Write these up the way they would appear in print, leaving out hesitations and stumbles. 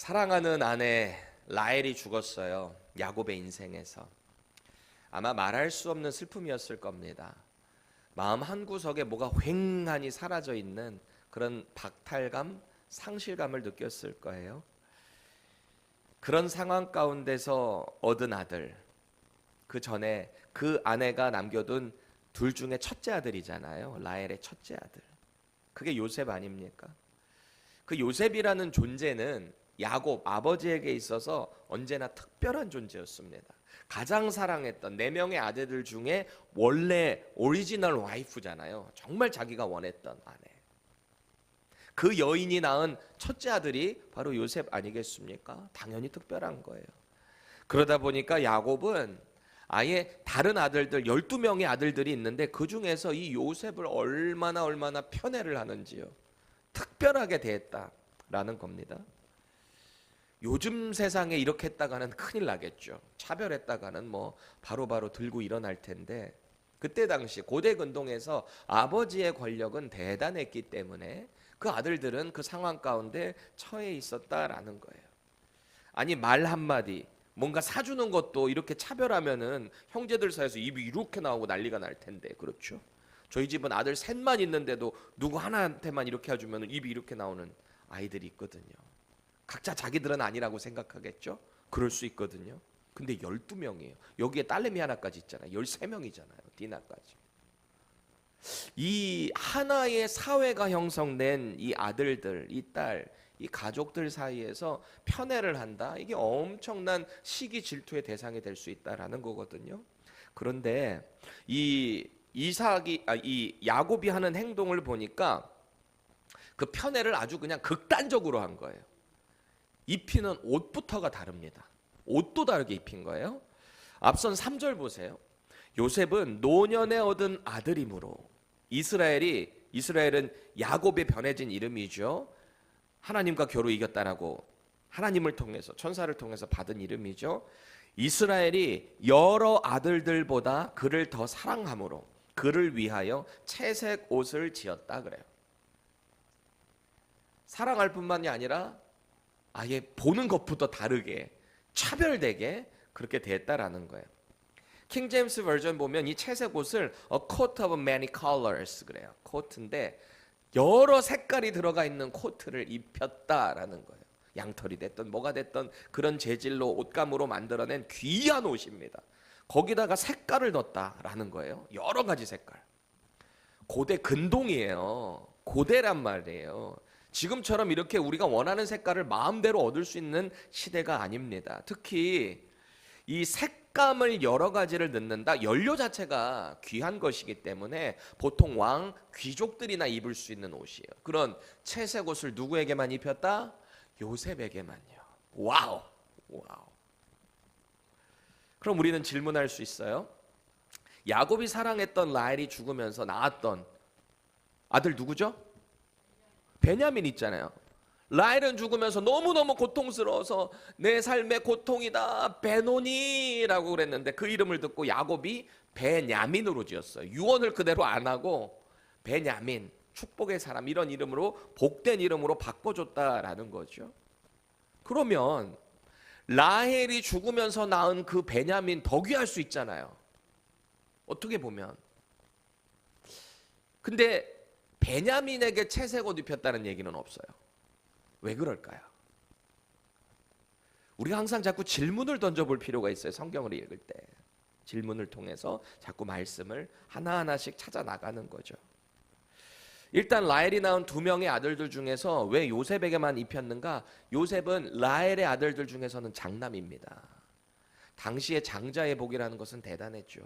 사랑하는 아내 라헬이 죽었어요. 야곱의 인생에서. 아마 말할 수 없는 슬픔이었을 겁니다. 마음 한구석에 뭐가 휑하니 사라져 있는 그런 박탈감, 상실감을 느꼈을 거예요. 그런 상황 가운데서 얻은 아들, 그 전에 그 아내가 남겨둔 둘 중에 첫째 아들이잖아요. 라헬의 첫째 아들. 그게 요셉 아닙니까? 그 요셉이라는 존재는 야곱 아버지에게 있어서 언제나 특별한 존재였습니다. 가장 사랑했던 4명의 아들들 중에 원래 오리지널 와이프잖아요. 정말 자기가 원했던 아내. 그 여인이 낳은 첫째 아들이 바로 요셉 아니겠습니까? 당연히 특별한 거예요. 그러다 보니까 야곱은 아예 다른 아들들 12명의 아들들이 있는데 그 중에서 이 요셉을 얼마나 편애를 하는지요. 특별하게 대했다라는 겁니다. 요즘 세상에 이렇게 했다가는 큰일 나겠죠. 차별했다가는 뭐 바로바로 들고 일어날 텐데, 그때 당시 고대 근동에서 아버지의 권력은 대단했기 때문에 그 아들들은 그 상황 가운데 처해 있었다라는 거예요. 아니, 말 한마디 뭔가 사주는 것도 이렇게 차별하면은 형제들 사이에서 입이 이렇게 나오고 난리가 날 텐데, 그렇죠? 저희 집은 아들 셋만 있는데도 누구 하나한테만 이렇게 해주면 입이 이렇게 나오는 아이들이 있거든요. 각자 자기들은 아니라고 생각하겠죠? 그럴 수 있거든요. 근데 12명이에요. 여기에 딸내미 하나까지 있잖아요. 13명이잖아요. 디나까지. 이 하나의 사회가 형성된 이 아들들, 이 딸, 이 가족들 사이에서 편애를 한다. 이게 엄청난 시기 질투의 대상이 될 수 있다라는 거거든요. 그런데 이 야곱이 하는 행동을 보니까 그 편애를 아주 그냥 극단적으로 한 거예요. 입히는 옷부터가 다릅니다. 옷도 다르게 입힌 거예요. 앞선 3절 보세요. 요셉은 노년에 얻은 아들이므로, 이스라엘은 야곱의 변해진 이름이죠. 하나님과 겨루 이겼다라고 하나님을 통해서, 천사를 통해서 받은 이름이죠. 이스라엘이 여러 아들들보다 그를 더 사랑함으로 그를 위하여 채색 옷을 지었다 그래요. 사랑할 뿐만이 아니라 아예 보는 것부터 다르게 차별되게 그렇게 됐다라는 거예요. 킹 제임스 버전 보면 이 채색 옷을 a coat of many colors 그래요. 코트인데 여러 색깔이 들어가 있는 코트를 입혔다라는 거예요. 양털이 됐던 뭐가 됐던 그런 재질로 옷감으로 만들어낸 귀한 옷입니다. 거기다가 색깔을 넣었다라는 거예요. 여러 가지 색깔. 고대 근동이에요. 고대란 말이에요. 지금처럼 이렇게 우리가 원하는 색깔을 마음대로 얻을 수 있는 시대가 아닙니다. 특히 이 색감을 여러 가지를 넣는다. 연료 자체가 귀한 것이기 때문에 보통 왕, 귀족들이나 입을 수 있는 옷이에요. 그런 채색 옷을 누구에게만 입혔다? 요셉에게만요. 와우. 그럼 우리는 질문할 수 있어요. 야곱이 사랑했던 라헬이 죽으면서 낳았던 아들 누구죠? 베냐민 있잖아요. 라헬은 죽으면서 너무너무 고통스러워서 내 삶의 고통이다 베노니라고 그랬는데 그 이름을 듣고 야곱이 베냐민으로 지었어요. 유언을 그대로 안 하고 베냐민, 축복의 사람, 이런 이름으로, 복된 이름으로 바꿔줬다라는 거죠. 그러면 라헬이 죽으면서 낳은 그 베냐민 더 귀할 수 있잖아요. 어떻게 보면. 근데 베냐민에게 채색 옷 입혔다는 얘기는 없어요. 왜 그럴까요? 우리가 항상 자꾸 질문을 던져볼 필요가 있어요. 성경을 읽을 때 질문을 통해서 자꾸 말씀을 하나하나씩 찾아 나가는 거죠. 일단 라헬이 낳은 2명의 아들들 중에서 왜 요셉에게만 입혔는가? 요셉은 라헬의 아들들 중에서는 장남입니다. 당시의 장자의 복이라는 것은 대단했죠.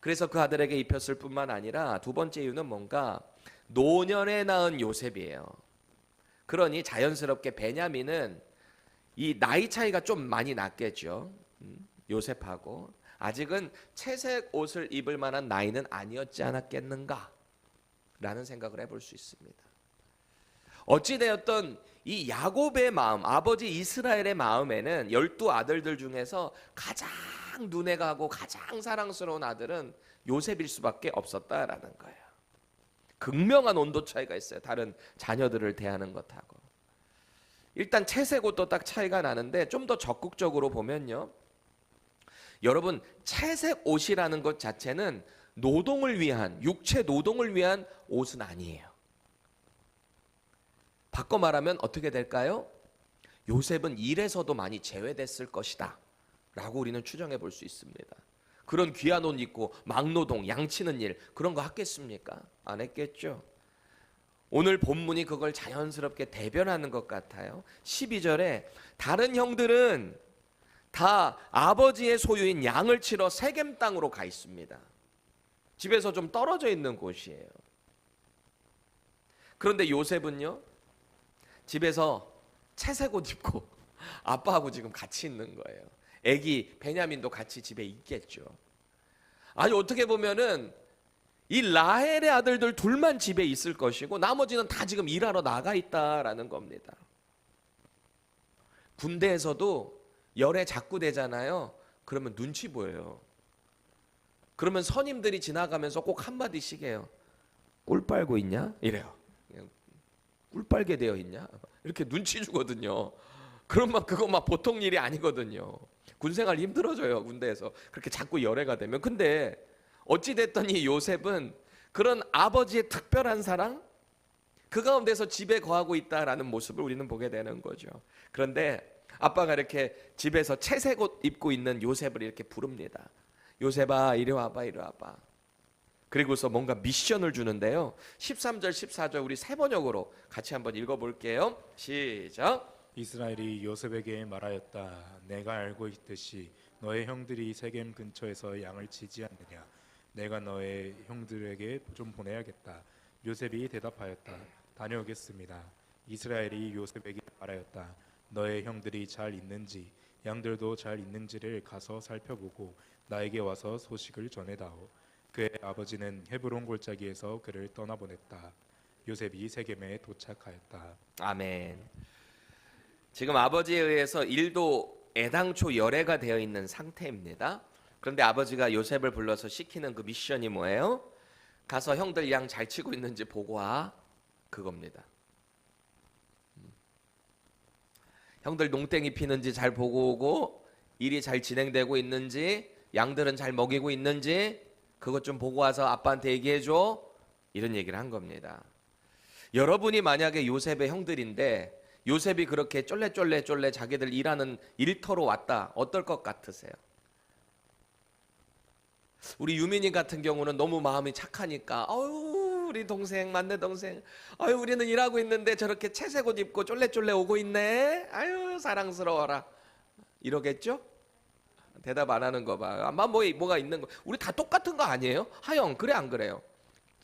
그래서 그 아들에게 입혔을 뿐만 아니라 두 번째 이유는 뭔가? 노년에 낳은 요셉이에요. 그러니 자연스럽게 베냐민은 이 나이 차이가 좀 많이 났겠죠. 요셉하고 아직은 채색 옷을 입을 만한 나이는 아니었지 않았겠는가 라는 생각을 해볼 수 있습니다. 어찌되었던 이 야곱의 마음, 아버지 이스라엘의 마음에는 12 아들들 중에서 가장 눈에 가고 가장 사랑스러운 아들은 요셉일 수밖에 없었다라는 거예요. 극명한 온도 차이가 있어요. 다른 자녀들을 대하는 것하고. 일단 채색 옷도 딱 차이가 나는데 좀 더 적극적으로 보면요. 여러분, 채색 옷이라는 것 자체는 노동을 위한, 육체 노동을 위한 옷은 아니에요. 바꿔 말하면 어떻게 될까요? 요셉은 일에서도 많이 제외됐을 것이다 라고 우리는 추정해 볼 수 있습니다. 그런 귀한 옷 입고 막노동, 양치는 일 그런 거 하겠습니까? 안 했겠죠. 오늘 본문이 그걸 자연스럽게 대변하는 것 같아요. 12절에 다른 형들은 다 아버지의 소유인 양을 치러 세겜 땅으로 가 있습니다. 집에서 좀 떨어져 있는 곳이에요. 그런데 요셉은요, 집에서 채색 옷 입고 아빠하고 지금 같이 있는 거예요. 애기 베냐민도 같이 집에 있겠죠. 아니, 어떻게 보면은 이 라헬의 아들들 둘만 집에 있을 것이고 나머지는 다 지금 일하러 나가 있다라는 겁니다. 군대에서도 열에 자꾸 되잖아요. 그러면 눈치 보여요. 그러면 선임들이 지나가면서 꼭 한마디씩 해요. 꿀 빨고 있냐? 이래요. 꿀 빨게 되어 있냐? 이렇게 눈치 주거든요. 그러면 그거 막 보통 일이 아니거든요. 군생활 힘들어져요, 군대에서. 그렇게 자꾸 열애가 되면. 근데 어찌됐든 이 요셉은 그런 아버지의 특별한 사랑, 그 가운데서 집에 거하고 있다라는 모습을 우리는 보게 되는 거죠. 그런데 아빠가 이렇게 집에서 채색 옷 입고 있는 요셉을 이렇게 부릅니다. 요셉아, 이리 와봐, 이리 와봐. 그리고서 뭔가 미션을 주는데요. 13절, 14절 우리 세 번역으로 같이 한번 읽어볼게요. 시작. 이스라엘이 요셉에게 말하였다. 내가 알고 있듯이 너의 형들이 세겜 근처에서 양을 치지 않느냐. 내가 너의 형들에게 좀 보내야겠다. 요셉이 대답하였다. 다녀오겠습니다. 이스라엘이 요셉에게 말하였다. 너의 형들이 잘 있는지 양들도 잘 있는지를 가서 살펴보고 나에게 와서 소식을 전해다오. 그의 아버지는 헤브론 골짜기에서 그를 떠나보냈다. 요셉이 세겜에 도착하였다. 아멘. 지금 아버지에 의해서 일도 애당초 열애가 되어 있는 상태입니다. 그런데 아버지가 요셉을 불러서 시키는 그 미션이 뭐예요? 가서 형들 양 잘 치고 있는지 보고 와. 그겁니다. 형들 농땡이 피는지 잘 보고 오고, 일이 잘 진행되고 있는지, 양들은 잘 먹이고 있는지 그것 좀 보고 와서 아빠한테 얘기해줘. 이런 얘기를 한 겁니다. 여러분이 만약에 요셉의 형들인데 요셉이 그렇게 쫄래 자기들 일하는 일터로 왔다. 어떨 것 같으세요? 우리 유민이 같은 경우는 너무 마음이 착하니까 아유, 우리 동생, 만내 동생, 아유, 우리는 일하고 있는데 저렇게 채색 옷 입고 쫄래 오고 있네. 아유, 사랑스러워라. 이러겠죠? 대답 안 하는 거 봐. 아마 뭐가 있는 거. 우리 다 똑같은 거 아니에요? 하영, 그래 안 그래요?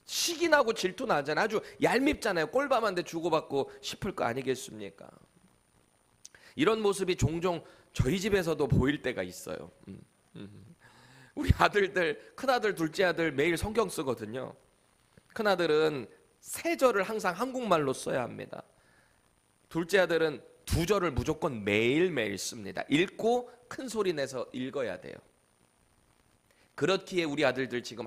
시기 나고 질투 나잖아요. 아주 얄밉잖아요. 꼴밤한테 주고받고 싶을 거 아니겠습니까? 이런 모습이 종종 저희 집에서도 보일 때가 있어요. 우리 아들들, 큰아들, 둘째 아들 매일 성경 쓰거든요. 큰아들은 세 절을 항상 한국말로 써야 합니다. 둘째 아들은 두 절을 무조건 매일매일 씁니다. 읽고 큰 소리 내서 읽어야 돼요. 그렇기에 우리 아들들 지금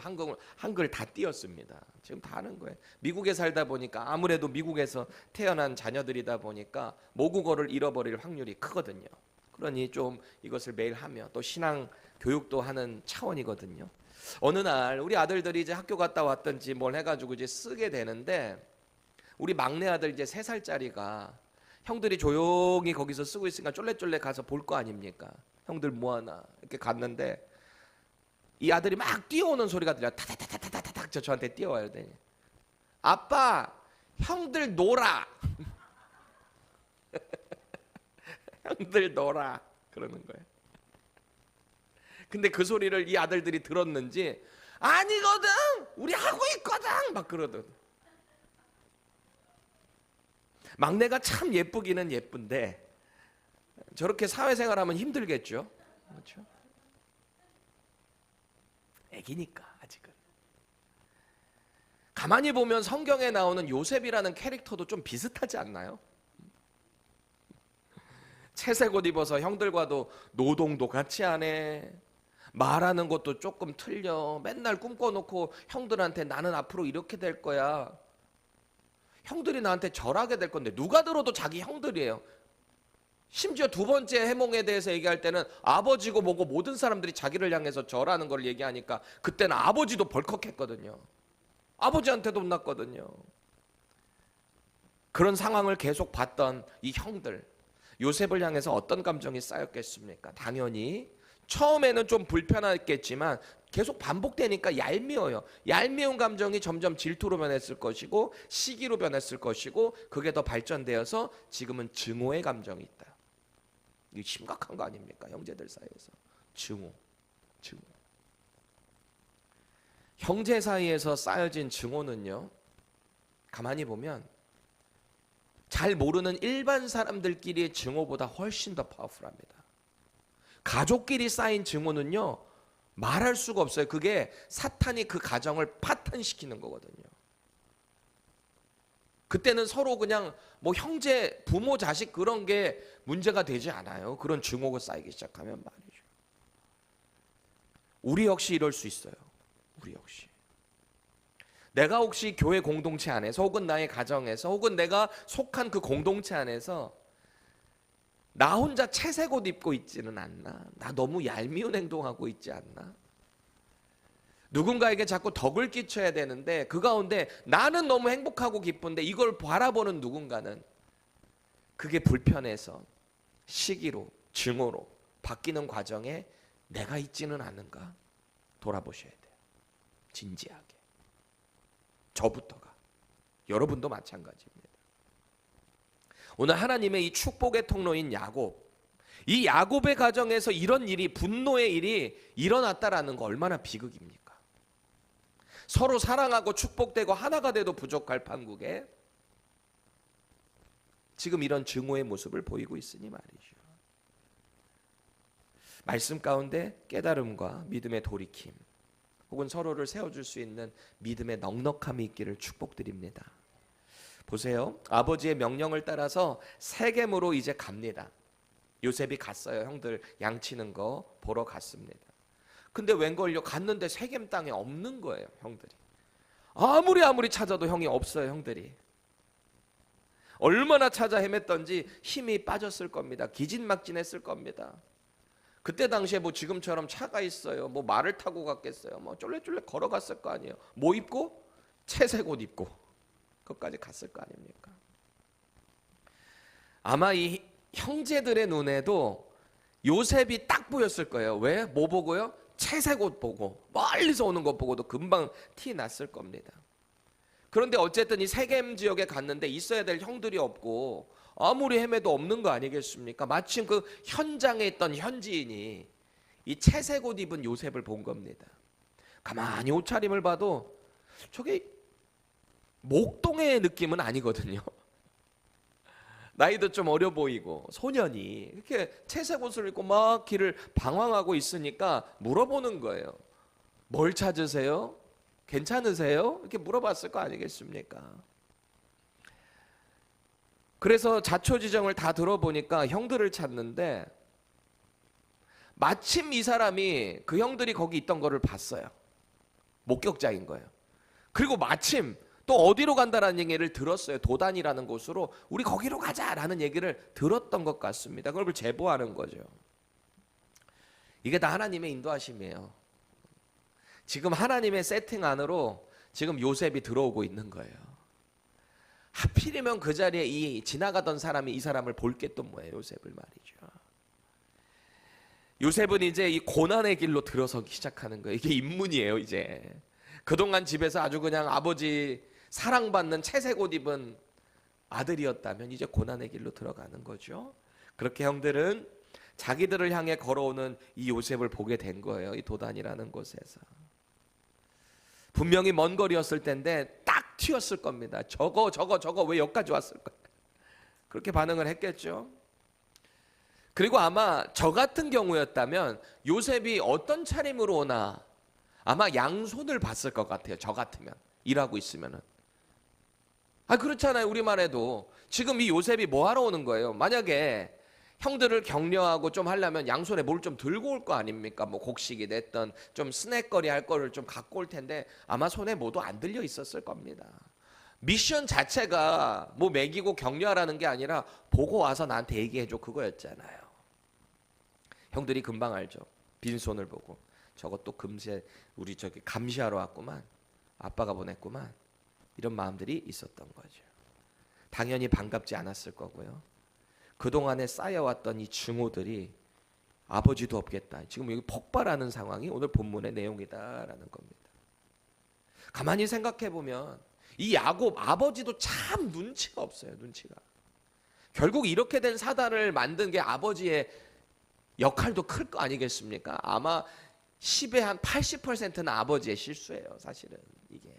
한글 다 띄었습니다. 지금 다 하는 거예요. 미국에 살다 보니까 아무래도 미국에서 태어난 자녀들이다 보니까 모국어를 잃어버릴 확률이 크거든요. 그러니 좀 이것을 매일 하며 또 신앙 교육도 하는 차원이거든요. 어느 날 우리 아들들이 이제 학교 갔다 왔든지 뭘 해가지고 이제 쓰게 되는데 우리 막내 아들 이제 3살짜리가 형들이 조용히 거기서 쓰고 있으니까 쫄래 가서 볼 거 아닙니까? 형들 뭐하나 이렇게 갔는데 이 아들이 막 뛰어오는 소리가 들려. 타타타타타타닥 저한테 뛰어와야 돼. 아빠, 형들 놀아. 형들 놀아. 그러는 거예요. 근데 그 소리를 이 아들들이 들었는지 아니거든. 우리 하고 있거든. 막 그러든. 막내가 참 예쁘기는 예쁜데 저렇게 사회생활하면 힘들겠죠. 그렇죠? 애기니까 아직은. 가만히 보면 성경에 나오는 요셉이라는 캐릭터도 좀 비슷하지 않나요? 채색 옷 입어서 형들과도 노동도 같이 하네. 말하는 것도 조금 틀려. 맨날 꿈꿔놓고 형들한테 나는 앞으로 이렇게 될 거야. 형들이 나한테 절하게 될 건데 누가 들어도 자기 형들이에요. 심지어 두 번째 해몽에 대해서 얘기할 때는 아버지고 뭐고 모든 사람들이 자기를 향해서 절하는 걸 얘기하니까 그때는 아버지도 벌컥했거든요. 아버지한테도 혼났거든요. 그런 상황을 계속 봤던 이 형들, 요셉을 향해서 어떤 감정이 쌓였겠습니까? 당연히 처음에는 좀 불편했겠지만 계속 반복되니까 얄미워요. 얄미운 감정이 점점 질투로 변했을 것이고 시기로 변했을 것이고 그게 더 발전되어서 지금은 증오의 감정이 있다. 이게 심각한 거 아닙니까? 형제들 사이에서. 증오. 형제 사이에서 쌓여진 증오는요, 가만히 보면 잘 모르는 일반 사람들끼리의 증오보다 훨씬 더 파워풀합니다. 가족끼리 쌓인 증오는요, 말할 수가 없어요. 그게 사탄이 그 가정을 파탄시키는 거거든요. 그때는 서로 그냥 뭐 형제, 부모, 자식 그런 게 문제가 되지 않아요. 그런 증오가 쌓이기 시작하면 말이죠. 우리 역시 이럴 수 있어요. 우리 역시. 내가 혹시 교회 공동체 안에서 혹은 나의 가정에서 혹은 내가 속한 그 공동체 안에서 나 혼자 채색 옷 입고 있지는 않나? 나 너무 얄미운 행동하고 있지 않나? 누군가에게 자꾸 덕을 끼쳐야 되는데 그 가운데 나는 너무 행복하고 기쁜데 이걸 바라보는 누군가는 그게 불편해서 시기로 증오로 바뀌는 과정에 내가 있지는 않은가 돌아보셔야 돼요. 진지하게. 저부터가. 여러분도 마찬가지입니다. 오늘 하나님의 이 축복의 통로인 야곱, 이 야곱의 가정에서 이런 일이, 분노의 일이 일어났다라는 거 얼마나 비극입니까? 서로 사랑하고 축복되고 하나가 돼도 부족할 판국에 지금 이런 증오의 모습을 보이고 있으니 말이죠. 말씀 가운데 깨달음과 믿음의 돌이킴 혹은 서로를 세워줄 수 있는 믿음의 넉넉함이 있기를 축복드립니다. 보세요. 아버지의 명령을 따라서 세겜으로 이제 갑니다. 요셉이 갔어요. 형들 양치는 거 보러 갔습니다. 근데 웬걸요? 갔는데 세겜 땅에 없는 거예요. 형들이. 아무리 찾아도 형이 없어요. 형들이. 얼마나 찾아 헤맸던지 힘이 빠졌을 겁니다. 기진막진했을 겁니다. 그때 당시에 뭐 지금처럼 차가 있어요. 뭐 말을 타고 갔겠어요. 뭐 쫄래쫄래 걸어갔을 거 아니에요. 뭐 입고? 채색 옷 입고 거기까지 갔을 거 아닙니까? 아마 이 형제들의 눈에도 요셉이 딱 보였을 거예요. 왜? 뭐 보고요? 채색 옷 보고 멀리서 오는 것 보고도 금방 티 났을 겁니다. 그런데 어쨌든 이 세겜 지역에 갔는데 있어야 될 형들이 없고 아무리 헤매도 없는 거 아니겠습니까? 마침 그 현장에 있던 현지인이 이 채색 옷 입은 요셉을 본 겁니다. 가만히 옷차림을 봐도 저게 목동의 느낌은 아니거든요. 나이도 좀 어려 보이고 소년이 이렇게 채색 옷을 입고 막 길을 방황하고 있으니까 물어보는 거예요. 뭘 찾으세요? 괜찮으세요? 이렇게 물어봤을 거 아니겠습니까? 그래서 자초지정을 다 들어보니까 형들을 찾는데 마침 이 사람이 그 형들이 거기 있던 거를 봤어요. 목격자인 거예요. 그리고 마침 또 어디로 간다라는 얘기를 들었어요. 도단이라는 곳으로 우리 거기로 가자라는 얘기를 들었던 것 같습니다. 그걸 제보하는 거죠. 이게 다 하나님의 인도하심이에요. 지금 하나님의 세팅 안으로 지금 요셉이 들어오고 있는 거예요. 하필이면 그 자리에 이 지나가던 사람이 이 사람을 볼 게 또 뭐예요? 요셉을 말이죠. 요셉은 이제 이 고난의 길로 들어서기 시작하는 거예요. 이게 입문이에요. 이제 그동안 집에서 아주 그냥 아버지 사랑받는 채색 옷 입은 아들이었다면 이제 고난의 길로 들어가는 거죠. 그렇게 형들은 자기들을 향해 걸어오는 이 요셉을 보게 된 거예요. 이 도단이라는 곳에서. 분명히 먼 거리였을 텐데 딱 튀었을 겁니다. 저거 왜 여기까지 왔을까? 그렇게 반응을 했겠죠. 그리고 아마 저 같은 경우였다면 요셉이 어떤 차림으로 오나 아마 양손을 봤을 것 같아요. 저 같으면 일하고 있으면은. 그렇잖아요. 우리만 해도 지금 이 요셉이 뭐 하러 오는 거예요? 만약에 형들을 격려하고 좀 하려면 양손에 뭘 좀 들고 올 거 아닙니까? 뭐 곡식이 됐던 좀 스낵거리 할 거를 좀 갖고 올 텐데 아마 손에 뭐도 안 들려 있었을 겁니다. 미션 자체가 뭐 먹이고 격려하라는 게 아니라 보고 와서 나한테 얘기해줘 그거였잖아요. 형들이 금방 알죠. 빈손을 보고 저것도 금세 우리 저기 감시하러 왔구만. 아빠가 보냈구만. 이런 마음들이 있었던 거죠. 당연히 반갑지 않았을 거고요. 그동안에 쌓여왔던 이 증오들이 아버지도 없겠다. 지금 여기 폭발하는 상황이 오늘 본문의 내용이다라는 겁니다. 가만히 생각해 보면 이 야곱 아버지도 참 눈치가 없어요. 눈치가. 결국 이렇게 된 사단을 만든 게 아버지의 역할도 클 거 아니겠습니까? 아마 10의 한 80%는 아버지의 실수예요. 사실은 이게.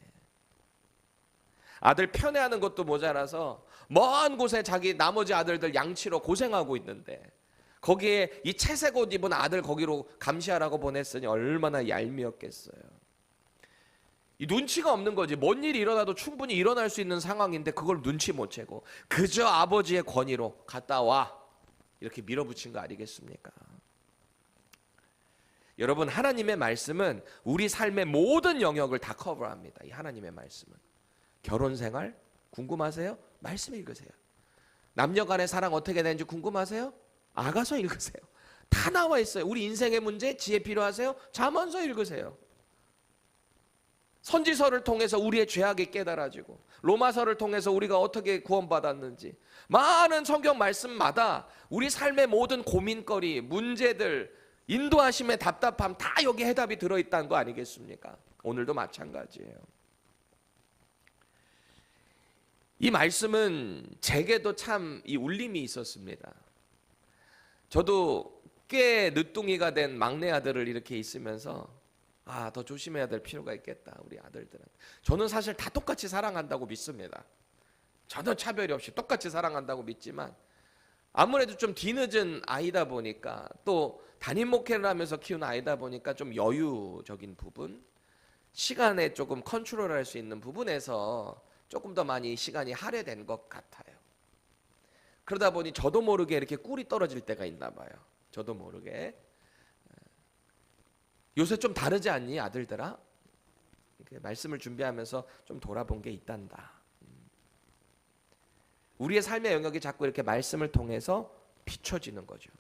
아들 편애하는 것도 모자라서 먼 곳에 자기 나머지 아들들 양치러 고생하고 있는데 거기에 이 채색 옷 입은 아들 거기로 감시하라고 보냈으니 얼마나 얄미웠겠어요. 이 눈치가 없는 거지. 뭔 일이 일어나도 충분히 일어날 수 있는 상황인데 그걸 눈치 못 채고 그저 아버지의 권위로 갔다 와 이렇게 밀어붙인 거 아니겠습니까? 여러분, 하나님의 말씀은 우리 삶의 모든 영역을 다 커버합니다. 이 하나님의 말씀은. 결혼생활 궁금하세요? 말씀 읽으세요. 남녀간의 사랑 어떻게 되는지 궁금하세요? 아가서 읽으세요. 다 나와 있어요. 우리 인생의 문제 지혜 필요하세요? 잠언서 읽으세요. 선지서를 통해서 우리의 죄악이 깨달아지고 로마서를 통해서 우리가 어떻게 구원받았는지 많은 성경 말씀마다 우리 삶의 모든 고민거리, 문제들, 인도하심의 답답함 다 여기 해답이 들어있다는 거 아니겠습니까? 오늘도 마찬가지예요. 이 말씀은 제게도 참 이 울림이 있었습니다. 저도 꽤 늦둥이가 된 막내 아들을 이렇게 있으면서 더 조심해야 될 필요가 있겠다. 우리 아들들은. 저는 사실 다 똑같이 사랑한다고 믿습니다. 전혀 차별이 없이 똑같이 사랑한다고 믿지만 아무래도 좀 뒤늦은 아이다 보니까 또 담임 목회를 하면서 키우는 아이다 보니까 좀 여유적인 부분, 시간에 조금 컨트롤할 수 있는 부분에서 조금 더 많이 시간이 할애된 것 같아요. 그러다 보니 저도 모르게 이렇게 꿀이 떨어질 때가 있나 봐요. 저도 모르게. 요새 좀 다르지 않니 아들들아? 말씀을 준비하면서 좀 돌아본 게 있단다. 우리의 삶의 영역이 자꾸 이렇게 말씀을 통해서 비춰지는 거죠.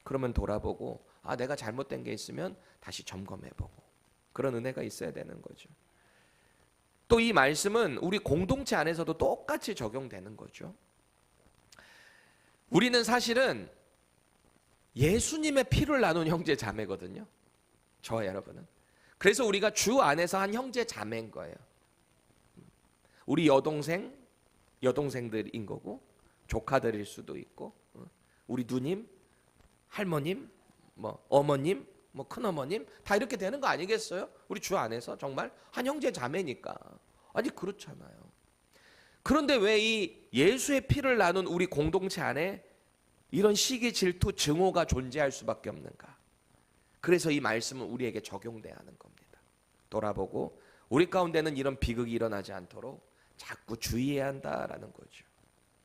그러면 돌아보고 내가 잘못된 게 있으면 다시 점검해보고 그런 은혜가 있어야 되는 거죠. 또 이 말씀은 우리 공동체 안에서도 똑같이 적용되는 거죠. 우리는 사실은 예수님의 피를 나눈 형제 자매거든요. 저와 여러분은. 그래서 우리가 주 안에서 한 형제 자매인 거예요. 우리 여동생들인 거고 조카들일 수도 있고 우리 누님, 할머님, 어머님, 큰어머님 다 이렇게 되는 거 아니겠어요? 우리 주 안에서 정말 한 형제 자매니까. 아니 그렇잖아요. 그런데 왜 이 예수의 피를 나눈 우리 공동체 안에 이런 시기, 질투, 증오가 존재할 수밖에 없는가? 그래서 이 말씀은 우리에게 적용돼야 하는 겁니다. 돌아보고 우리 가운데는 이런 비극이 일어나지 않도록 자꾸 주의해야 한다라는 거죠.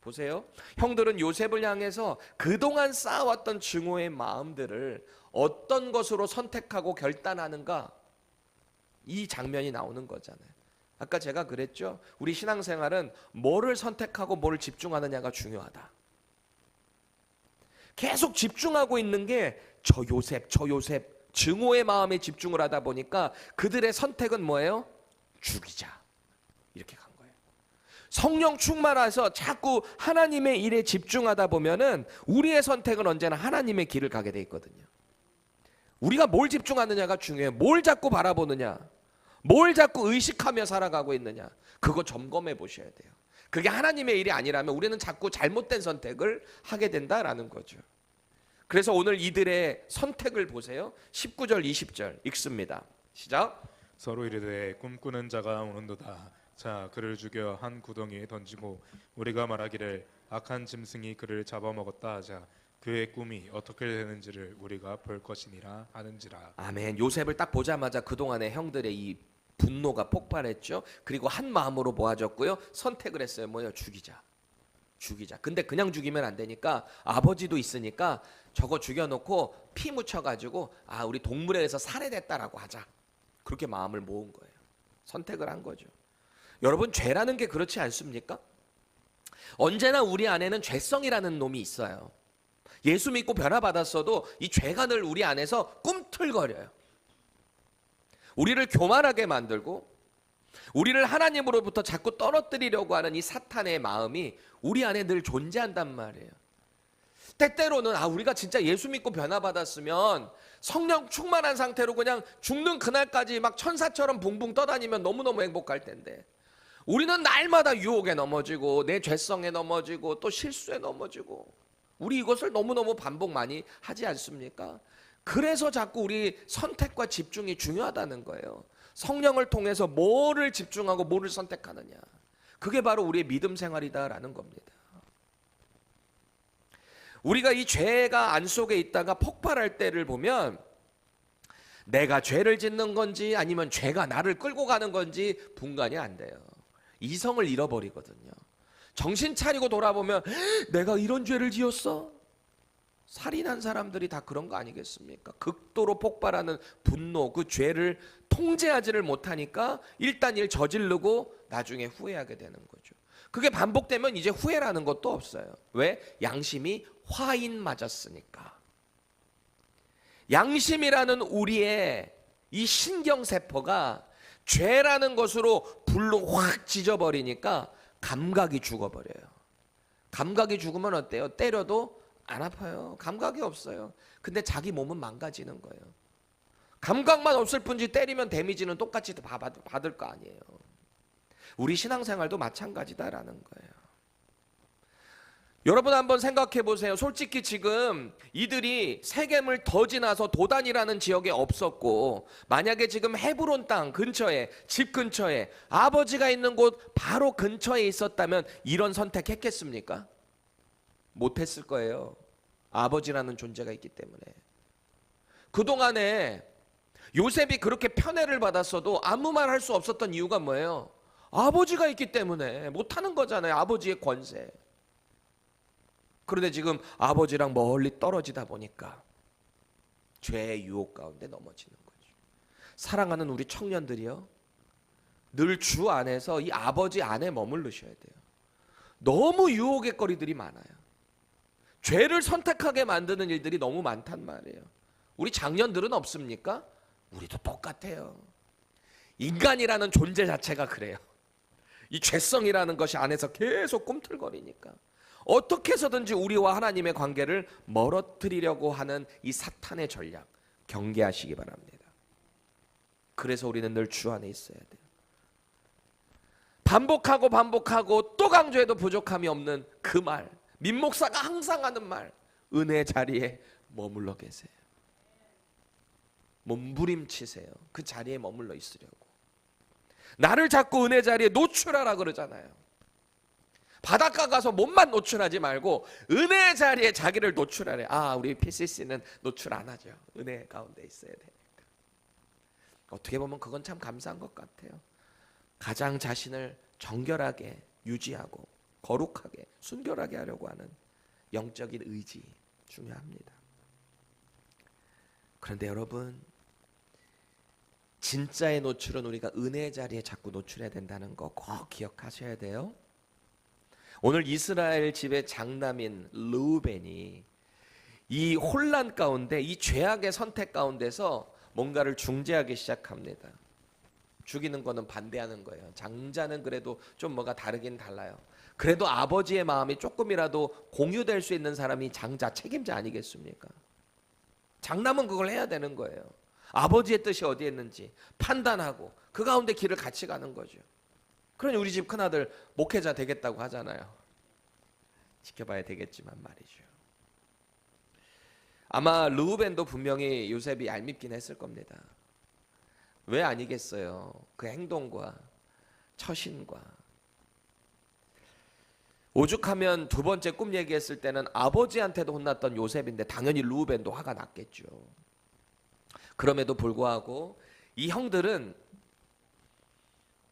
보세요. 형들은 요셉을 향해서 그동안 쌓아왔던 증오의 마음들을 어떤 것으로 선택하고 결단하는가? 이 장면이 나오는 거잖아요. 아까 제가 그랬죠. 우리 신앙생활은 뭐를 선택하고 뭐를 집중하느냐가 중요하다. 계속 집중하고 있는 게 저 요셉 증오의 마음에 집중을 하다 보니까 그들의 선택은 뭐예요? 죽이자. 이렇게 간 거예요. 성령 충만해서 자꾸 하나님의 일에 집중하다 보면은 우리의 선택은 언제나 하나님의 길을 가게 돼 있거든요. 우리가 뭘 집중하느냐가 중요해요. 뭘 자꾸 바라보느냐, 뭘 자꾸 의식하며 살아가고 있느냐, 그거 점검해 보셔야 돼요. 그게 하나님의 일이 아니라면 우리는 자꾸 잘못된 선택을 하게 된다라는 거죠. 그래서 오늘 이들의 선택을 보세요. 19절 20절 읽습니다. 시작. 서로 이르되 꿈꾸는 자가 오는도다. 자 그를 죽여 한 구덩이에 던지고 우리가 말하기를 악한 짐승이 그를 잡아먹었다 하자. 그의 꿈이 어떻게 되는지를 우리가 볼 것이니라 하는지라. 아멘. 요셉을 딱 보자마자 그동안의 형들의 이 분노가 폭발했죠. 그리고 한 마음으로 모아졌고요. 선택을 했어요. 뭐예요? 죽이자. 근데 그냥 죽이면 안 되니까 아버지도 있으니까 저거 죽여놓고 피 묻혀가지고 우리 동물에 의해서 살해됐다라고 하자. 그렇게 마음을 모은 거예요. 선택을 한 거죠. 여러분, 죄라는 게 그렇지 않습니까? 언제나 우리 안에는 죄성이라는 놈이 있어요. 예수 믿고 변화받았어도 이 죄가 늘 우리 안에서 꿈틀거려요. 우리를 교만하게 만들고 우리를 하나님으로부터 자꾸 떨어뜨리려고 하는 이 사탄의 마음이 우리 안에 늘 존재한단 말이에요. 때때로는 우리가 진짜 예수 믿고 변화받았으면 성령 충만한 상태로 그냥 죽는 그날까지 막 천사처럼 붕붕 떠다니면 너무너무 행복할 텐데, 우리는 날마다 유혹에 넘어지고 내 죄성에 넘어지고 또 실수에 넘어지고, 우리 이것을 너무너무 반복 많이 하지 않습니까? 그래서 자꾸 우리 선택과 집중이 중요하다는 거예요. 성령을 통해서 뭐를 집중하고 뭐를 선택하느냐, 그게 바로 우리의 믿음 생활이다라는 겁니다. 우리가 이 죄가 안 속에 있다가 폭발할 때를 보면 내가 죄를 짓는 건지 아니면 죄가 나를 끌고 가는 건지 분간이 안 돼요. 이성을 잃어버리거든요. 정신 차리고 돌아보면 내가 이런 죄를 지었어? 살인한 사람들이 다 그런 거 아니겠습니까? 극도로 폭발하는 분노, 그 죄를 통제하지를 못하니까 일단 일 저지르고 나중에 후회하게 되는 거죠. 그게 반복되면 이제 후회라는 것도 없어요. 왜? 양심이 화인 맞았으니까. 양심이라는 우리의 이 신경세포가 죄라는 것으로 불로 확 지져버리니까 감각이 죽어버려요. 감각이 죽으면 어때요? 때려도 안 아파요. 감각이 없어요. 근데 자기 몸은 망가지는 거예요. 감각만 없을 뿐이지 때리면 데미지는 똑같이 받을 거 아니에요. 우리 신앙생활도 마찬가지다라는 거예요. 여러분 한번 생각해 보세요. 솔직히 지금 이들이 세겜을 더 지나서 도단이라는 지역에 없었고, 만약에 지금 헤브론 땅 근처에, 집 근처에, 아버지가 있는 곳 바로 근처에 있었다면 이런 선택했겠습니까? 못했을 거예요. 아버지라는 존재가 있기 때문에. 그동안에 요셉이 그렇게 편애를 받았어도 아무 말 할 수 없었던 이유가 뭐예요? 아버지가 있기 때문에 못하는 거잖아요. 아버지의 권세. 그런데 지금 아버지랑 멀리 떨어지다 보니까 죄의 유혹 가운데 넘어지는 거죠. 사랑하는 우리 청년들이요, 늘 주 안에서 이 아버지 안에 머무르셔야 돼요. 너무 유혹의 거리들이 많아요. 죄를 선택하게 만드는 일들이 너무 많단 말이에요. 우리 장년들은 없습니까? 우리도 똑같아요. 인간이라는 존재 자체가 그래요. 이 죄성이라는 것이 안에서 계속 꿈틀거리니까 어떻게 해서든지 우리와 하나님의 관계를 멀어뜨리려고 하는 이 사탄의 전략, 경계하시기 바랍니다. 그래서 우리는 늘 주 안에 있어야 돼요. 반복하고 또 강조해도 부족함이 없는 그 말, 민 목사가 항상 하는 말, 은혜의 자리에 머물러 계세요. 몸부림치세요. 그 자리에 머물러 있으려고. 나를 자꾸 은혜 자리에 노출하라 그러잖아요. 바닷가 가서 몸만 노출하지 말고 은혜 자리에 자기를 노출하래. 우리 PCC는 노출 안 하죠. 은혜 가운데 있어야 되니까. 어떻게 보면 그건 참 감사한 것 같아요. 가장 자신을 정결하게 유지하고 거룩하게 순결하게 하려고 하는 영적인 의지 중요합니다. 그런데 여러분, 진짜의 노출은 우리가 은혜의 자리에 자꾸 노출해야 된다는 거 꼭 기억하셔야 돼요. 오늘 이스라엘 집의 장남인 르우벤이 이 혼란 가운데, 이 죄악의 선택 가운데서 뭔가를 중재하기 시작합니다. 죽이는 거는 반대하는 거예요. 장자는 그래도 좀 뭐가 다르긴 달라요. 그래도 아버지의 마음이 조금이라도 공유될 수 있는 사람이 장자, 책임자 아니겠습니까? 장남은 그걸 해야 되는 거예요. 아버지의 뜻이 어디에 있는지 판단하고 그 가운데 길을 같이 가는 거죠. 그러니 우리 집 큰아들 목회자 되겠다고 하잖아요. 지켜봐야 되겠지만 말이죠. 아마 르우벤도 분명히 요셉이 얄밉긴 했을 겁니다. 왜 아니겠어요? 그 행동과 처신과. 오죽하면 두 번째 꿈 얘기했을 때는 아버지한테도 혼났던 요셉인데 당연히 르우벤도 화가 났겠죠. 그럼에도 불구하고 이 형들은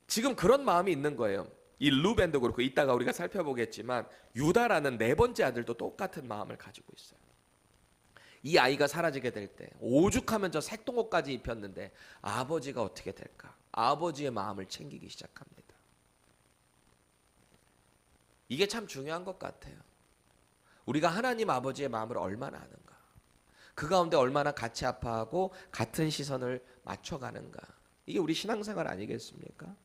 지금 그런 마음이 있는 거예요. 이 르우벤도 그렇고, 이따가 우리가 살펴보겠지만 유다라는 네 번째 아들도 똑같은 마음을 가지고 있어요. 이 아이가 사라지게 될 때 오죽하면 저 색동옷까지 입혔는데 아버지가 어떻게 될까? 아버지의 마음을 챙기기 시작합니다. 이게 참 중요한 것 같아요. 우리가 하나님 아버지의 마음을 얼마나 아는가. 그 가운데 얼마나 같이 아파하고 같은 시선을 맞춰가는가. 이게 우리 신앙생활 아니겠습니까?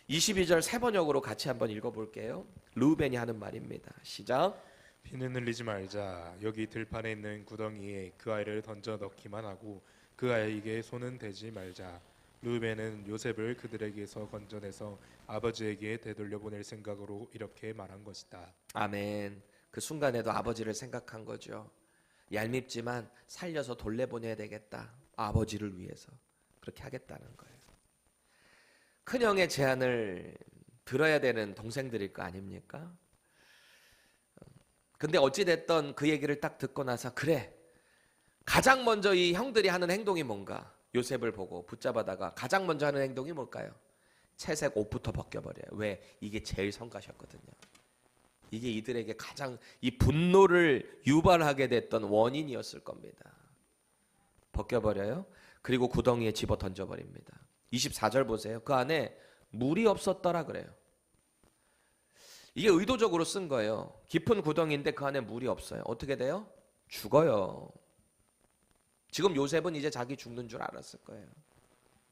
22절 세 번역으로 같이 한번 읽어볼게요. 르우벤이 하는 말입니다. 시작. 피는 흘리지 말자. 여기 들판에 있는 구덩이에 그 아이를 던져 넣기만 하고 그 아이에게 손은 대지 말자. 르우벤은 요셉을 그들에게서 건져내서 아버지에게 되돌려 보낼 생각으로 이렇게 말한 것이다. 아멘. 그 순간에도 아버지를 생각한 거죠. 얄밉지만 살려서 돌려보내야 되겠다. 아버지를 위해서 그렇게 하겠다는 거예요. 큰형의 제안을 들어야 되는 동생들일 거 아닙니까? 근데 어찌됐던 그 얘기를 딱 듣고 나서 그래, 가장 먼저 이 형들이 하는 행동이 뭔가? 요셉을 보고 붙잡아다가 가장 먼저 하는 행동이 뭘까요? 채색 옷부터 벗겨버려요. 왜? 이게 제일 성가셨거든요. 이게 이들에게 가장 이 분노를 유발하게 됐던 원인이었을 겁니다. 벗겨버려요. 그리고 구덩이에 집어 던져버립니다. 24절 보세요. 그 안에 물이 없었더라 그래요. 이게 의도적으로 쓴 거예요. 깊은 구덩이인데 그 안에 물이 없어요. 어떻게 돼요? 죽어요. 지금 요셉은 이제 자기 죽는 줄 알았을 거예요.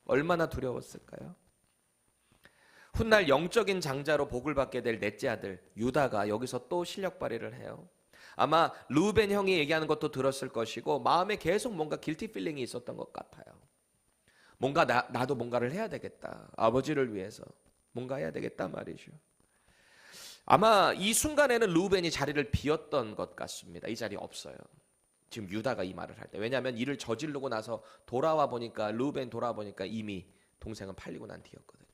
얼마나 두려웠을까요? 훗날 영적인 장자로 복을 받게 될 넷째 아들 유다가 여기서 또 실력 발휘를 해요. 아마 르우벤 형이 얘기하는 것도 들었을 것이고 마음에 계속 뭔가 길티 필링이 있었던 것 같아요. 뭔가 나도 뭔가를 해야 되겠다. 아버지를 위해서 뭔가 해야 되겠다 말이죠. 아마 이 순간에는 르우벤이 자리를 비웠던 것 같습니다. 이 자리 없어요. 지금 유다가 이 말을 할 때. 왜냐하면 이를 저지르고 나서 돌아와 보니까 르우벤 돌아와 보니까 이미 동생은 팔리고 난 뒤였거든요.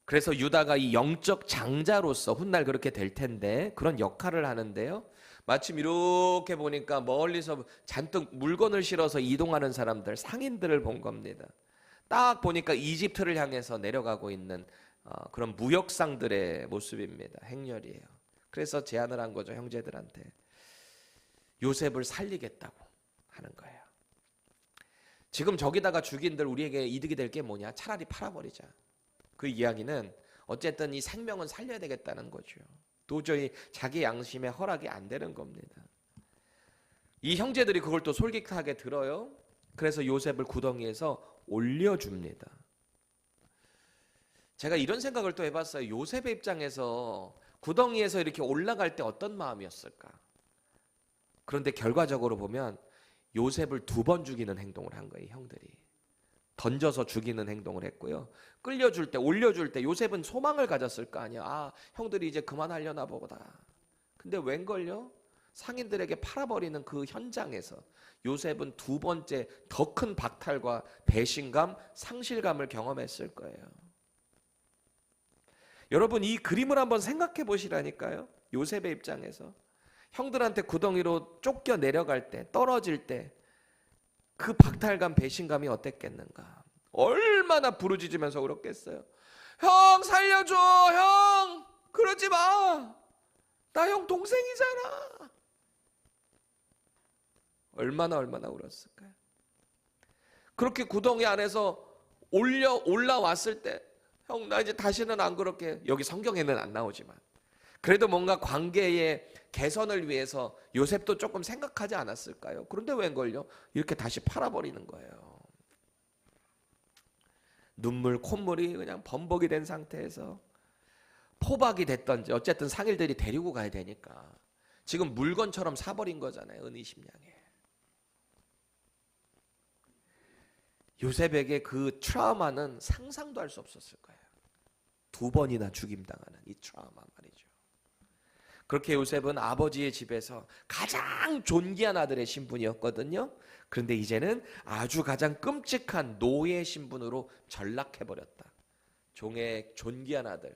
그래서 유다가 이 영적 장자로서 훗날 그렇게 될 텐데 그런 역할을 하는데요. 마침 이렇게 보니까 멀리서 잔뜩 물건을 실어서 이동하는 사람들, 상인들을 본 겁니다. 딱 보니까 이집트를 향해서 내려가고 있는 그런 무역상들의 모습입니다. 행렬이에요. 그래서 제안을 한 거죠, 형제들한테. 요셉을 살리겠다고 하는 거예요. 지금 저기다가 죽인들 우리에게 이득이 될 게 뭐냐? 차라리 팔아버리자. 그 이야기는 어쨌든 이 생명은 살려야 되겠다는 거죠. 도저히 자기 양심에 허락이 안 되는 겁니다. 이 형제들이 그걸 또 솔깃하게 들어요. 그래서 요셉을 구덩이에서 올려줍니다. 제가 이런 생각을 또 해봤어요. 요셉의 입장에서 구덩이에서 이렇게 올라갈 때 어떤 마음이었을까? 그런데 결과적으로 보면 요셉을 2번 죽이는 행동을 한 거예요, 형들이. 던져서 죽이는 행동을 했고요. 끌려줄 때, 올려줄 때 요셉은 소망을 가졌을 거 아니야. 아, 형들이 이제 그만하려나 보다. 근데 웬걸요? 상인들에게 팔아버리는 그 현장에서 요셉은 2번째 더 큰 박탈과 배신감, 상실감을 경험했을 거예요. 여러분, 이 그림을 한번 생각해 보시라니까요. 요셉의 입장에서 형들한테 구덩이로 쫓겨 내려갈 때, 떨어질 때 그 박탈감, 배신감이 어땠겠는가? 얼마나 부르짖으면서 그렇겠어요. 형 살려줘, 형 그러지 마. 나 형 동생이잖아. 얼마나 울었을까요? 그렇게 구덩이 안에서 올라왔을 때, 형 나 이제 다시는 안 그렇게. 여기 성경에는 안 나오지만 그래도 뭔가 관계의 개선을 위해서 요셉도 조금 생각하지 않았을까요? 그런데 웬걸요? 이렇게 다시 팔아버리는 거예요. 눈물, 콧물이 그냥 범벅이 된 상태에서 포박이 됐던지 어쨌든 상일들이 데리고 가야 되니까 지금 물건처럼 사버린 거잖아요. 은이 심량에. 요셉에게 그 트라우마는 상상도 할 수 없었을 거예요. 2번이나 죽임당하는 이 트라우마 말이죠. 그렇게 요셉은 아버지의 집에서 가장 존귀한 아들의 신분이었거든요. 그런데 이제는 아주 가장 끔찍한 노예 신분으로 전락해버렸다. 종의 존귀한 아들,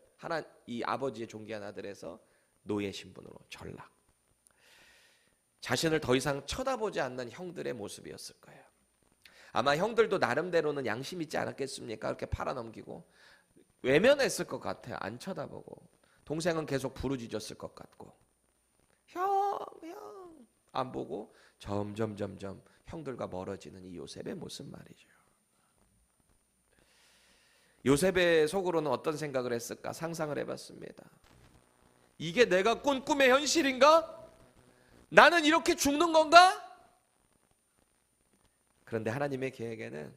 이 아버지의 존귀한 아들에서 노예 신분으로 전락. 자신을 더 이상 쳐다보지 않는 형들의 모습이었을 거예요. 아마 형들도 나름대로는 양심 있지 않았겠습니까? 그렇게 팔아넘기고 외면했을 것 같아요. 안 쳐다보고. 동생은 계속 부르짖었을 것 같고, 형 안 보고 점점 형들과 멀어지는 이 요셉의 모습 말이죠. 요셉의 속으로는 어떤 생각을 했을까? 상상을 해봤습니다. 이게 내가 꾼 꿈의 현실인가? 나는 이렇게 죽는 건가? 그런데 하나님의 계획에는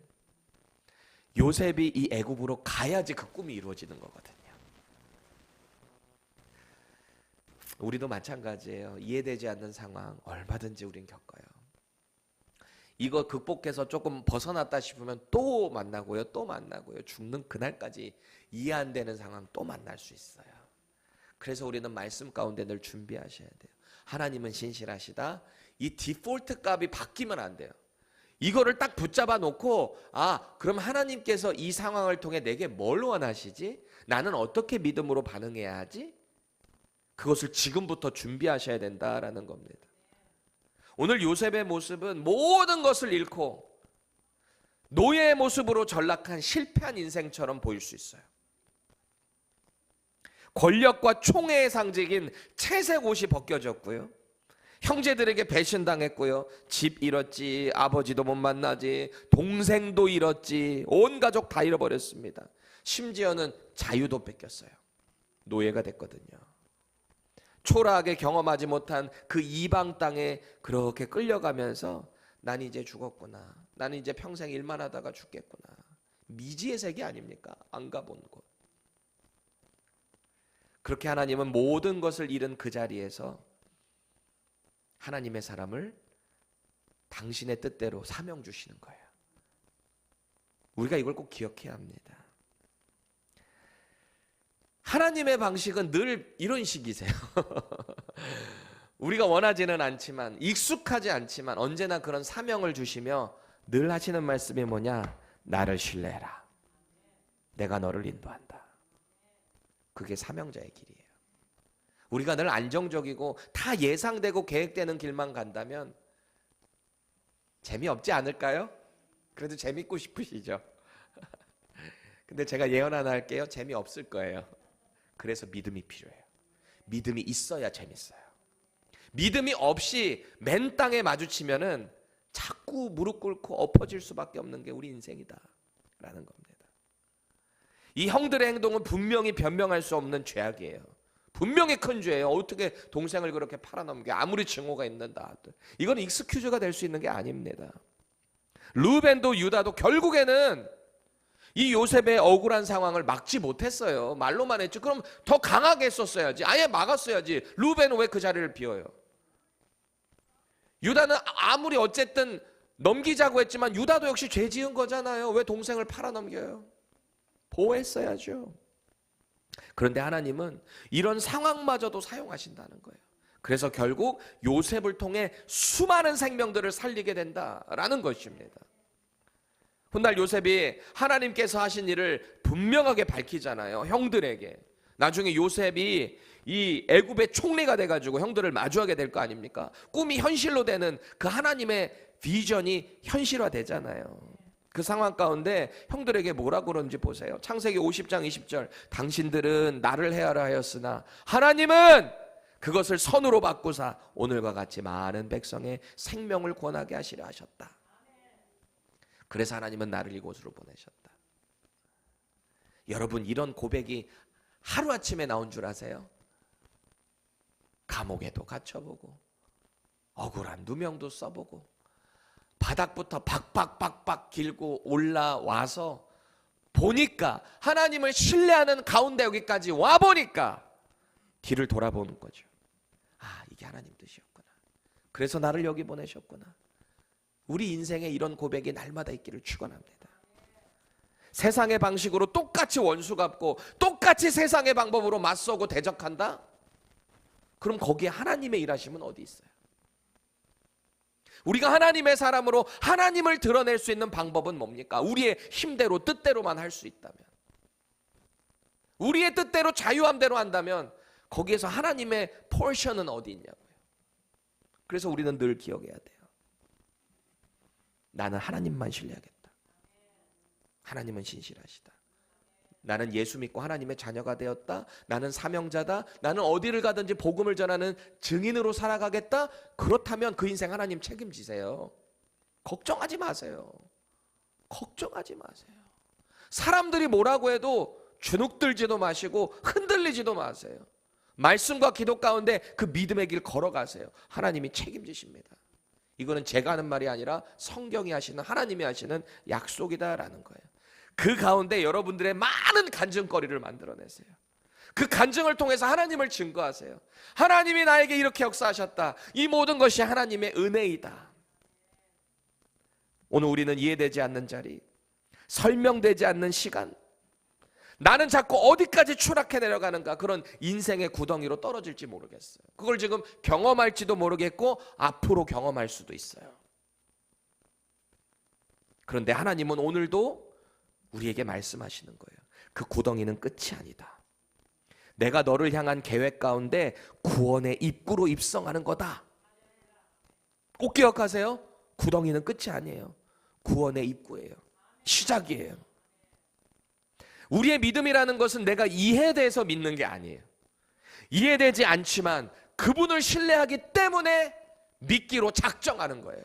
요셉이 이 애굽으로 가야지 그 꿈이 이루어지는 거거든요. 우리도 마찬가지예요. 이해되지 않는 상황 얼마든지 우린 겪어요. 이거 극복해서 조금 벗어났다 싶으면 또 만나고요. 또 만나고요. 죽는 그날까지 이해 안 되는 상황 또 만날 수 있어요. 그래서 우리는 말씀 가운데 늘 준비하셔야 돼요. 하나님은 신실하시다. 이 디폴트 값이 바뀌면 안 돼요. 이거를 딱 붙잡아 놓고 그럼 하나님께서 이 상황을 통해 내게 뭘 원하시지? 나는 어떻게 믿음으로 반응해야 하지? 그것을 지금부터 준비하셔야 된다라는 겁니다. 오늘 요셉의 모습은 모든 것을 잃고 노예의 모습으로 전락한 실패한 인생처럼 보일 수 있어요. 권력과 총애의 상징인 채색 옷이 벗겨졌고요. 형제들에게 배신당했고요. 집 잃었지, 아버지도 못 만나지, 동생도 잃었지, 온 가족 다 잃어버렸습니다. 심지어는 자유도 뺏겼어요. 노예가 됐거든요. 초라하게 경험하지 못한 그 이방 땅에 그렇게 끌려가면서 난 이제 죽었구나. 나는 이제 평생 일만 하다가 죽겠구나. 미지의 세계 아닙니까? 안 가본 곳. 그렇게 하나님은 모든 것을 잃은 그 자리에서 하나님의 사람을 당신의 뜻대로 사명 주시는 거예요. 우리가 이걸 꼭 기억해야 합니다. 하나님의 방식은 늘 이런 식이세요. 우리가 원하지는 않지만, 익숙하지 않지만 언제나 그런 사명을 주시며 늘 하시는 말씀이 뭐냐? 나를 신뢰해라. 내가 너를 인도한다. 그게 사명자의 길이에요. 우리가 늘 안정적이고 다 예상되고 계획되는 길만 간다면 재미없지 않을까요? 그래도 재밌고 싶으시죠? 근데 제가 예언 하나 할게요. 재미없을 거예요. 그래서 믿음이 필요해요. 믿음이 있어야 재밌어요. 믿음이 없이 맨 땅에 마주치면은 자꾸 무릎 꿇고 엎어질 수밖에 없는 게 우리 인생이다 라는 겁니다. 이 형들의 행동은 분명히 변명할 수 없는 죄악이에요. 분명히 큰 죄예요. 어떻게 동생을 그렇게 팔아넘겨? 아무리 증오가 있는다. 이건 익스큐즈가 될 수 있는 게 아닙니다. 루벤도 유다도 결국에는 이 요셉의 억울한 상황을 막지 못했어요. 말로만 했지. 그럼 더 강하게 했었어야지. 아예 막았어야지. 루벤은 왜 그 자리를 비워요? 유다는 아무리 어쨌든 넘기자고 했지만 유다도 역시 죄 지은 거잖아요. 왜 동생을 팔아넘겨요? 보호했어야죠. 그런데 하나님은 이런 상황마저도 사용하신다는 거예요. 그래서 결국 요셉을 통해 수많은 생명들을 살리게 된다라는 것입니다. 훗날 요셉이 하나님께서 하신 일을 분명하게 밝히잖아요. 형들에게. 나중에 요셉이 이 애굽의 총리가 돼가지고 형들을 마주하게 될 거 아닙니까? 꿈이 현실로 되는 그 하나님의 비전이 현실화되잖아요. 그 상황 가운데 형들에게 뭐라고 그런지 보세요. 창세기 50장 20절. 당신들은 나를 헤아려 하였으나 하나님은 그것을 선으로 바꾸사 오늘과 같이 많은 백성의 생명을 권하게 하시려 하셨다. 그래서 하나님은 나를 이곳으로 보내셨다. 여러분, 이런 고백이 하루아침에 나온 줄 아세요? 감옥에도 갇혀보고 억울한 누명도 써보고 바닥부터 박박박박 길고 올라와서 보니까, 하나님을 신뢰하는 가운데 여기까지 와보니까 뒤를 돌아보는 거죠. 이게 하나님 뜻이었구나. 그래서 나를 여기 보내셨구나. 우리 인생에 이런 고백이 날마다 있기를 축원합니다. 세상의 방식으로 똑같이 원수 갚고 똑같이 세상의 방법으로 맞서고 대적한다? 그럼 거기에 하나님의 일하심은 어디 있어요? 우리가 하나님의 사람으로 하나님을 드러낼 수 있는 방법은 뭡니까? 우리의 힘대로 뜻대로만 할 수 있다면, 우리의 뜻대로 자유함대로 한다면 거기에서 하나님의 포션은 어디 있냐고요. 그래서 우리는 늘 기억해야 돼요. 나는 하나님만 신뢰하겠다. 하나님은 신실하시다. 나는 예수 믿고 하나님의 자녀가 되었다. 나는 사명자다. 나는 어디를 가든지 복음을 전하는 증인으로 살아가겠다. 그렇다면 그 인생 하나님 책임지세요. 걱정하지 마세요. 걱정하지 마세요. 사람들이 뭐라고 해도 주눅들지도 마시고 흔들리지도 마세요. 말씀과 기도 가운데 그 믿음의 길 걸어가세요. 하나님이 책임지십니다. 이거는 제가 하는 말이 아니라 성경이 하시는, 하나님이 하시는 약속이다라는 거예요. 그 가운데 여러분들의 많은 간증거리를 만들어내세요. 그 간증을 통해서 하나님을 증거하세요. 하나님이 나에게 이렇게 역사하셨다. 이 모든 것이 하나님의 은혜이다. 오늘 우리는 이해되지 않는 자리, 설명되지 않는 시간, 나는 자꾸 어디까지 추락해 내려가는가, 그런 인생의 구덩이로 떨어질지 모르겠어요. 그걸 지금 경험할지도 모르겠고 앞으로 경험할 수도 있어요. 그런데 하나님은 오늘도 우리에게 말씀하시는 거예요. 그 구덩이는 끝이 아니다. 내가 너를 향한 계획 가운데 구원의 입구로 입성하는 거다. 꼭 기억하세요. 구덩이는 끝이 아니에요. 구원의 입구예요. 시작이에요. 우리의 믿음이라는 것은 내가 이해돼서 믿는 게 아니에요. 이해되지 않지만 그분을 신뢰하기 때문에 믿기로 작정하는 거예요.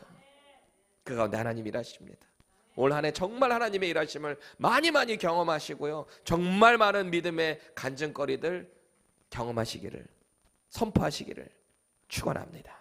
그 가운데 하나님이 일하십니다. 올 한 해 정말 하나님의 일하심을 많이 경험하시고요, 정말 많은 믿음의 간증거리들 경험하시기를, 선포하시기를 축원합니다.